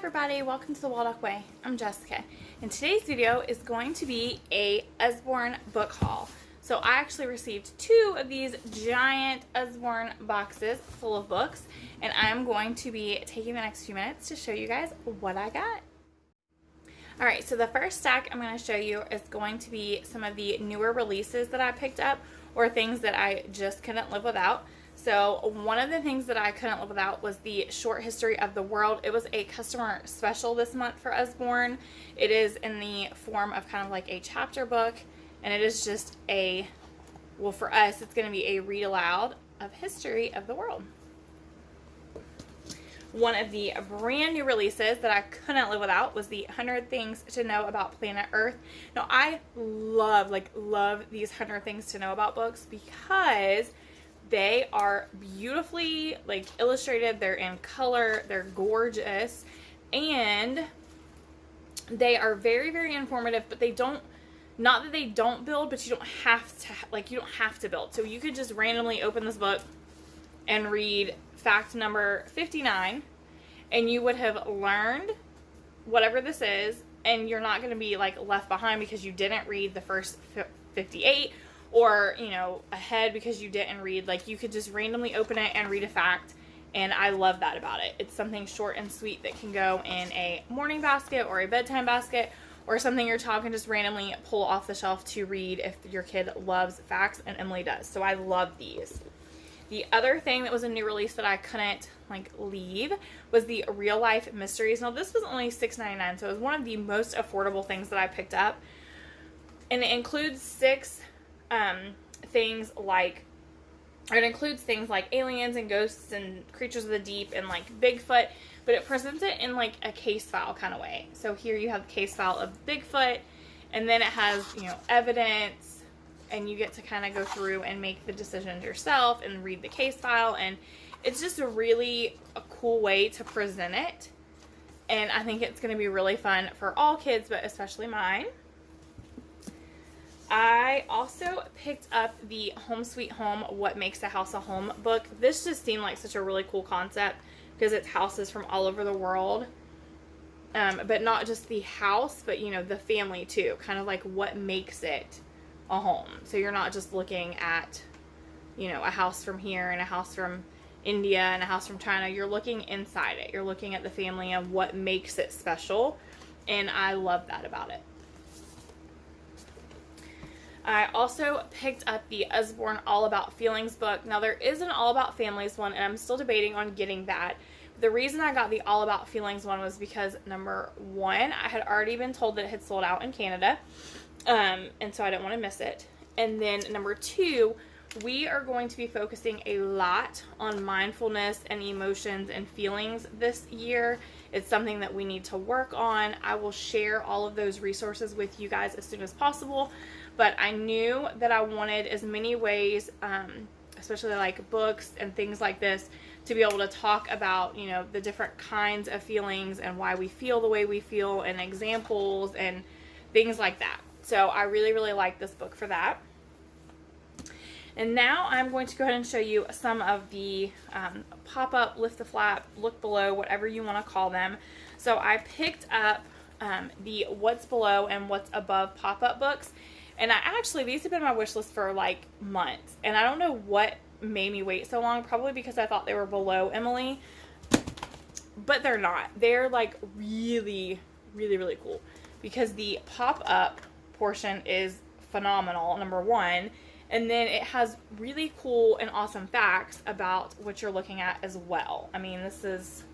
everybody, welcome to the Waldock Way. I'm Jessica, and today's video is going to be a Usborne book haul. So I actually received 2 of these giant Usborne boxes full of books, and I'm going to be taking the next few minutes to show you guys what I got. Alright, so the first stack I'm going to show you is going to be some of the newer releases that I picked up, or things that I just couldn't live without. So one of the things that I couldn't live without was the Short History of the World. It was a customer special this month for Usborne. It is in the form of kind of like a chapter book, and it is just a, well, for us, it's going to be a read aloud of history of the world. One of the brand new releases that I couldn't live without was the 100 Things to Know About Planet Earth. Now, I love these 100 Things to Know About books because they are beautifully illustrated. They're in color. They're gorgeous, and they are very, very informative. But they don't, not that they don't build, but you don't have to, you don't have to build. So you could just randomly open this book and read fact number 59, and you would have learned whatever this is, and you're not going to be left behind because you didn't read the first 58. Or, you know, ahead because you didn't read. You could just randomly open it and read a fact, and I love that about it. It's something short and sweet that can go in a morning basket or a bedtime basket, or something your child can just randomly pull off the shelf to read if your kid loves facts, and Emily does. So I love these. The other thing that was a new release that I couldn't leave was the Real Life Mysteries. Now, this was only $6.99, so it was one of the most affordable things that I picked up, and it includes 6 things it includes things like aliens and ghosts and creatures of the deep and Bigfoot, but it presents it in a case file kind of way. So here you have the case file of Bigfoot, and then it has, you know, evidence, and you get to kind of go through and make the decisions yourself and read the case file, and it's just a cool way to present it, and I think it's going to be really fun for all kids, but especially mine. I also picked up the Home Sweet Home, What Makes a House a Home book. This just seemed like such a really cool concept because it's houses from all over the world. But not just the house, but, you know, the family too. Kind of what makes it a home. So you're not just looking at, you know, a house from here and a house from India and a house from China. You're looking inside it. You're looking at the family and what makes it special. And I love that about it. I also picked up the Usborne All About Feelings book. Now, there is an All About Families one, and I'm still debating on getting that. The reason I got the All About Feelings one was because, number 1, I had already been told that it had sold out in Canada, and so I didn't want to miss it. And then, number 2, we are going to be focusing a lot on mindfulness and emotions and feelings this year. It's something that we need to work on. I will share all of those resources with you guys as soon as possible. But I knew that I wanted as many ways, especially books and things like this, to be able to talk about, you know, the different kinds of feelings and why we feel the way we feel, and examples and things like that. So I really, really like this book for that. And now I'm going to go ahead and show you some of the pop-up, lift the flap, look below, whatever you want to call them. So I picked up the What's Below and What's Above pop-up books. And these have been on my wish list for months. And I don't know what made me wait so long. Probably because I thought they were below Emily. But they're not. They're really, really, really cool. Because the pop-up portion is phenomenal, number 1. And then it has really cool and awesome facts about what you're looking at as well. I mean, this is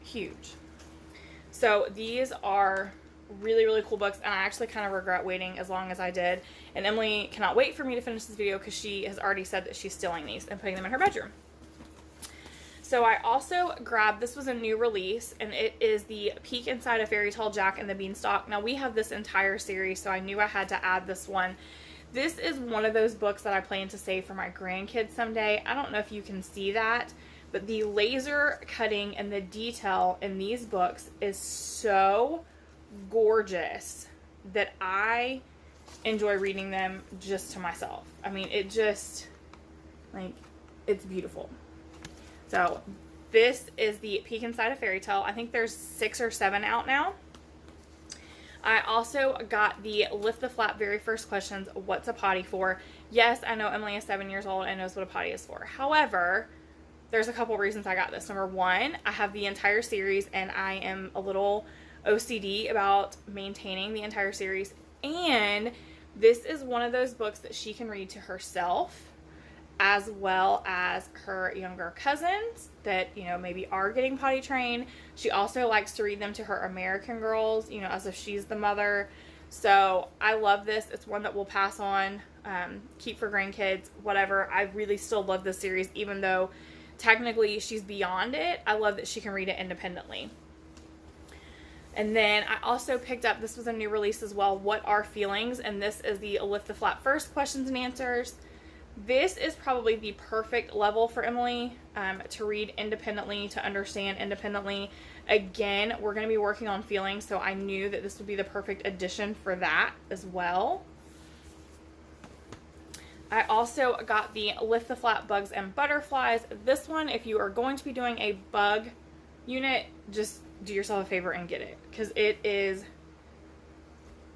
huge. So these are really, really cool books, and I actually kind of regret waiting as long as I did. And Emily cannot wait for me to finish this video because she has already said that she's stealing these and putting them in her bedroom. So I also grabbed, this was a new release, and it is the Peek Inside a Fairy Tale Jack and the Beanstalk. Now, we have this entire series, so I knew I had to add this one. This is one of those books that I plan to save for my grandkids someday. I don't know if you can see that, but the laser cutting and the detail in these books is so gorgeous that I enjoy reading them just to myself. I mean, it just, it's beautiful. So this is the Peek Inside a Fairy Tale. I think there's 6 or 7 out now. I also got the Lift the Flap Very First Questions, What's a Potty For? Yes, I know Emily is 7 years old and knows what a potty is for. However, there's a couple reasons I got this. Number one, I have the entire series and I am a little OCD about maintaining the entire series. And this is one of those books that she can read to herself as well as her younger cousins that, you know, maybe are getting potty trained. She also likes to read them to her American girls, you know, as if she's the mother. So I love this. It's one that we'll pass on, keep for grandkids, whatever. I really still love this series, even though technically she's beyond it. I love that she can read it independently. And then I also picked up, this was a new release as well, What Are Feelings? And this is the Lift the Flap First Questions and Answers. This is probably the perfect level for Emily to read independently, to understand independently. Again, we're going to be working on feelings, so I knew that this would be the perfect addition for that as well. I also got the Lift the Flap Bugs and Butterflies. This one, if you are going to be doing a bug unit, just do yourself a favor and get it, because it is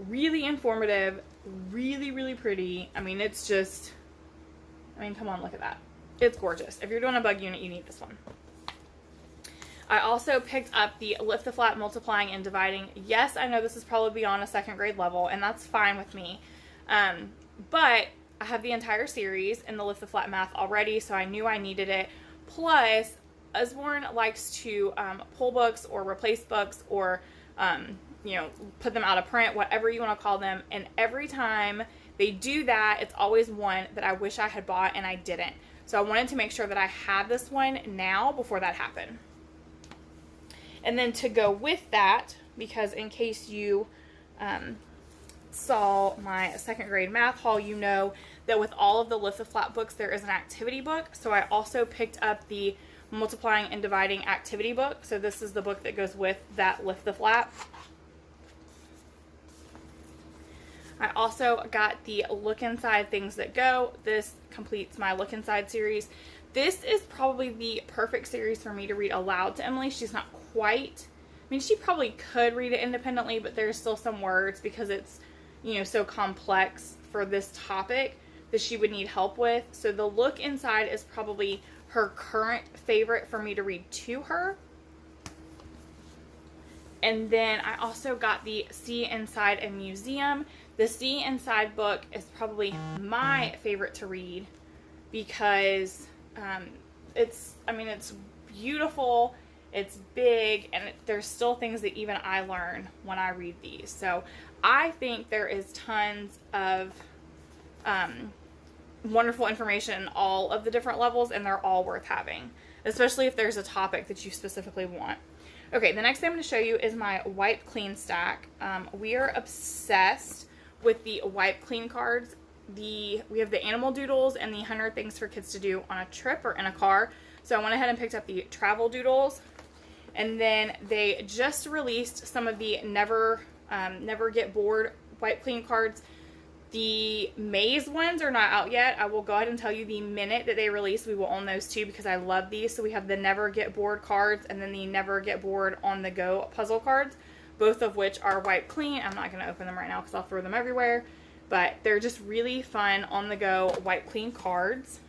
really informative, really, really pretty. I mean, it's just... I mean, come on, look at that. It's gorgeous. If you're doing a bug unit, you need this one. I also picked up the Lift the Flap Multiplying and Dividing. Yes, I know this is probably beyond a 2nd grade level, and that's fine with me. But I have the entire series in the Lift the Flap Math already, so I knew I needed it. Plus, Usborne likes to pull books or replace books or, you know, put them out of print, whatever you want to call them. And every time they do that, it's always one that I wish I had bought and I didn't. So I wanted to make sure that I had this one now before that happened. And then to go with that, because in case you saw my 2nd grade math haul, you know that with all of the Lift the Flap books, there is an activity book. So I also picked up the Multiplying and Dividing activity book. So this is the book that goes with that Lift the Flap. I also got the Look Inside Things That Go. This completes my Look Inside series. This is probably the perfect series for me to read aloud to Emily. She's not quite, I mean, she probably could read it independently, but there's still some words because it's, you know, so complex for this topic that she would need help with. So the Look Inside is probably her current favorite for me to read to her. And then I also got the See Inside a Museum. The See Inside book is probably my favorite to read because it's beautiful, it's big, and there's still things that even I learn when I read these. So I think there is tons of wonderful information in all of the different levels, and they're all worth having, especially if there's a topic that you specifically want. Okay, the next thing I'm going to show you is my Wipe Clean stack. We are obsessed with the Wipe Clean cards. We have the animal doodles and the 100 things for kids to do on a trip or in a car. So I went ahead and picked up the travel doodles. And then they just released some of the Never Get Bored Wipe Clean cards. The maze ones are not out yet. I will go ahead and tell you the minute that they release, we will own those too because I love these. So we have the Never Get Bored cards and then the Never Get Bored on the Go puzzle cards, both of which are Wipe Clean. I'm not going to open them right now because I'll throw them everywhere. But they're just really fun on the go Wipe Clean cards.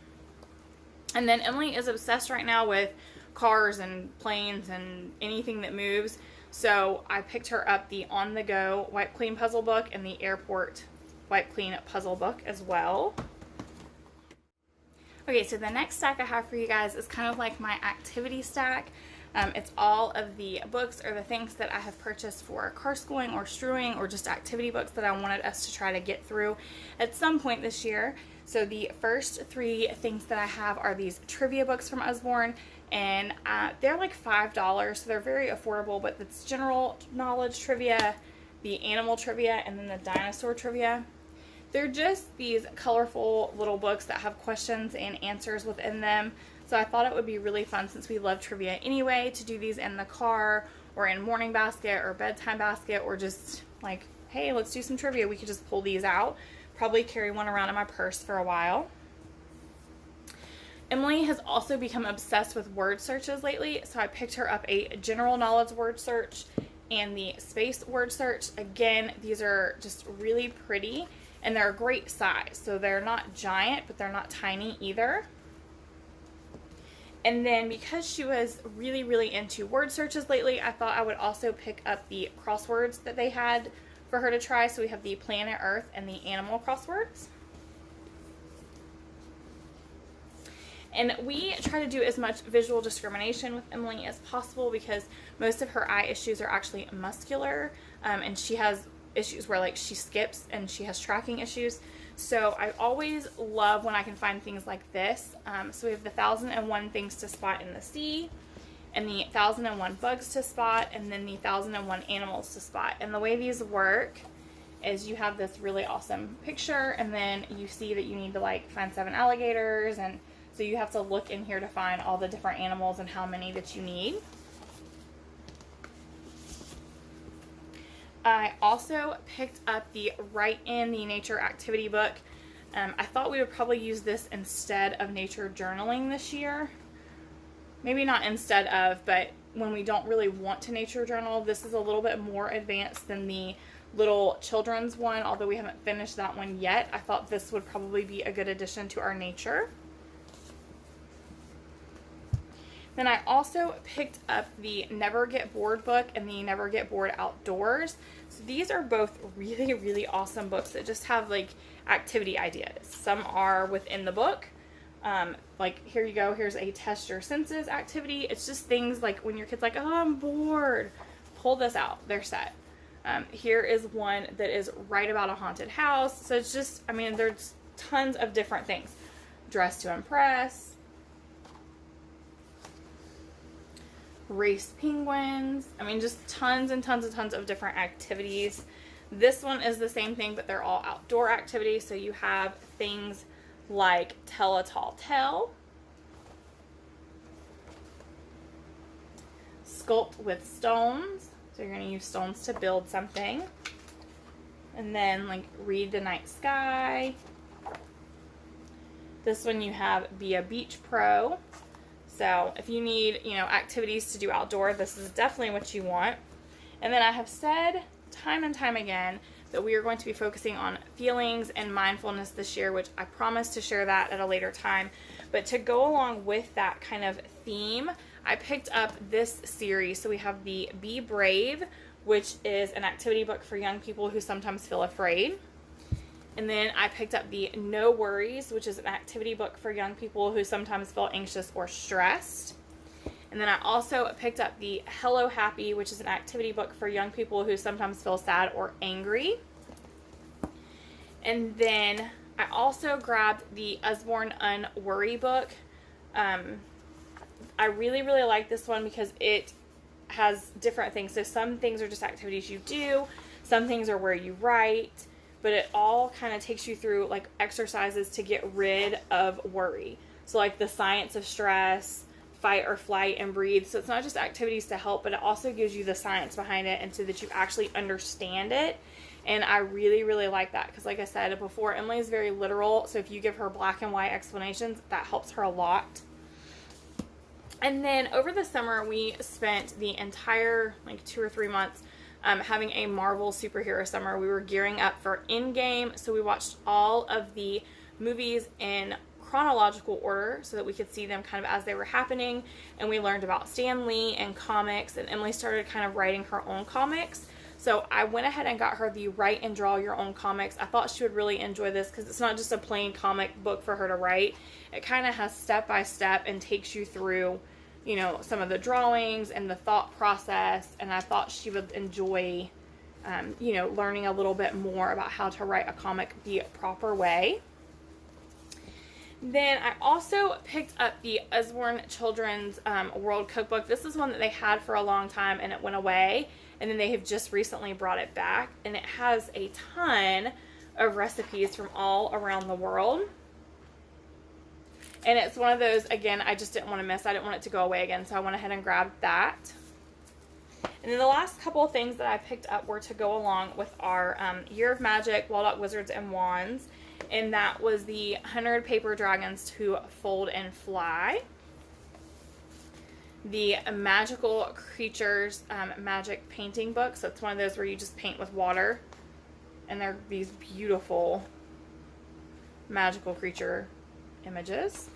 And then Emily is obsessed right now with cars and planes and anything that moves. So I picked her up the On the Go Wipe Clean puzzle book and the Airport Wipe Clean puzzle book as well. Okay, so the next stack I have for you guys is kind of like my activity stack. It's all of the books or the things that I have purchased for car schooling or strewing or just activity books that I wanted us to try to get through at some point this year. So the first 3 things that I have are these trivia books from Usborne, and they're like $5, so they're very affordable, but it's general knowledge trivia, the animal trivia, and then the dinosaur trivia. They're just these colorful little books that have questions and answers within them. So I thought it would be really fun, since we love trivia anyway, to do these in the car or in morning basket or bedtime basket, or just like, hey, let's do some trivia. We could just pull these out. Probably carry one around in my purse for a while. Emily has also become obsessed with word searches lately, so I picked her up a general knowledge word search and the space word search. Again, these are just really pretty, and they're a great size. So they're not giant, but they're not tiny either. And then because she was really, really into word searches lately, I thought I would also pick up the crosswords that they had for her to try. So we have the planet Earth and the animal crosswords. And we try to do as much visual discrimination with Emily as possible because most of her eye issues are actually muscular, and she has issues where like she skips and she has tracking issues. So I always love when I can find things like this. So we have the 1001 things to spot in the sea, and the 1001 bugs to spot, and then the 1001 animals to spot. And the way these work is you have this really awesome picture, and then you see that you need to like find 7 alligators, and so you have to look in here to find all the different animals and how many that you need. I also picked up the Write in the Nature Activity book. I thought we would probably use this instead of nature journaling this year. Maybe not instead of, but when we don't really want to nature journal, this is a little bit more advanced than the little children's one, although we haven't finished that one yet. I thought this would probably be a good addition to our nature. Then I also picked up the Never Get Bored book and the Never Get Bored Outdoors. So these are both really, really awesome books that just have like activity ideas. Some are within the book. Like here you go, here's a test your senses activity. It's just things like when your kid's like, oh, I'm bored, pull this out, they're set. Here is one that is write about a haunted house. So it's just, I mean, there's tons of different things. Dress to Impress. Race penguins. I mean, just tons and tons and tons of different activities. This one is the same thing, but they're all outdoor activities. So you have things like tell a tall tale, sculpt with stones. So you're going to use stones to build something. And then like read the night sky. This one you have be a beach pro. So if you need, you know, activities to do outdoor, this is definitely what you want. And then I have said time and time again that we are going to be focusing on feelings and mindfulness this year, which I promise to share that at a later time. But to go along with that kind of theme, I picked up this series. So we have the Be Brave, which is an activity book for young people who sometimes feel afraid. And then I picked up the No Worries, which is an activity book for young people who sometimes feel anxious or stressed. And then I also picked up the Hello Happy, which is an activity book for young people who sometimes feel sad or angry. And then I also grabbed the Usborne Unworry book. I really, really like this one because it has different things. So some things are just activities you do. Some things are where you write. But it all kind of takes you through like exercises to get rid of worry. So like the science of stress, fight or flight, and breathe. So it's not just activities to help, but it also gives you the science behind it and so that you actually understand it. And I really, really like that because like I said before, Emily is very literal. So if you give her black and white explanations, that helps her a lot. And then over the summer, we spent the entire like 2 or 3 months having a Marvel superhero summer. We were gearing up for Endgame, so we watched all of the movies in chronological order so that we could see them kind of as they were happening, and we learned about Stan Lee and comics, and Emily started kind of writing her own comics. So I went ahead and got her the Write and Draw Your Own Comics. I thought she would really enjoy this because it's not just a plain comic book for her to write. It kind of has step by step and takes you through, you know, some of the drawings and the thought process, and I thought she would enjoy, you know, learning a little bit more about how to write a comic the proper way. Then I also picked up the Usborne Children's World Cookbook. This is one that they had for a long time and it went away, and then they have just recently brought it back, and it has a ton of recipes from all around the world. And it's one of those, again, I just didn't want to miss. I didn't want it to go away again, so I went ahead and grabbed that. And then the last couple of things that I picked up were to go along with our Year of Magic, Waldock Wizards and Wands. and that was the 100 Paper Dragons to Fold and Fly. The Magical Creatures Magic Painting Book. So it's one of those where you just paint with water. And they're these beautiful magical creature images.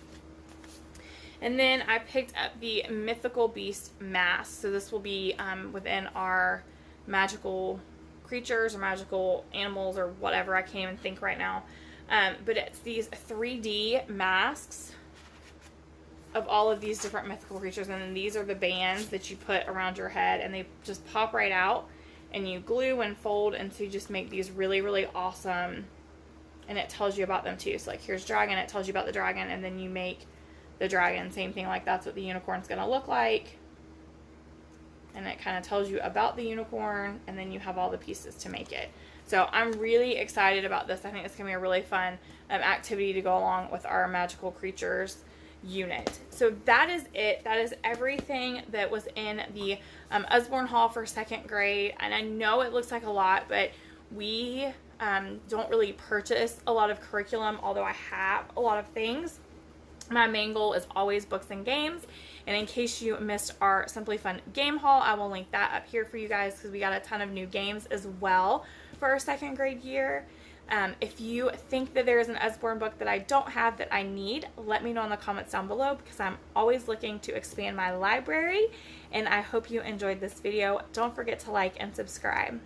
And then I picked up the Mythical Beast Mask. So this will be within our magical creatures or magical animals or whatever. I can't even think right now. But it's these 3D masks of all of these different mythical creatures. And then these are the bands that you put around your head. And they just pop right out. And you glue and fold. And so you just make these really, really awesome. And it tells you about them too. So like here's dragon. It tells you about the dragon. And then you make the dragon. Same thing, like that's what the unicorn's going to look like. And it kind of tells you about the unicorn, and then you have all the pieces to make it. So I'm really excited about this. I think it's going to be a really fun activity to go along with our magical creatures unit. So that is it. That is everything that was in the Usborne haul for 2nd grade. And I know it looks like a lot, but we don't really purchase a lot of curriculum, although I have a lot of things. My main goal is always books and games. And in case you missed our Simply Fun game haul, I will link that up here for you guys because we got a ton of new games as well for our 2nd grade year. If you think that there is an Usborne book that I don't have that I need, let me know in the comments down below because I'm always looking to expand my library. And I hope you enjoyed this video. Don't forget to like and subscribe.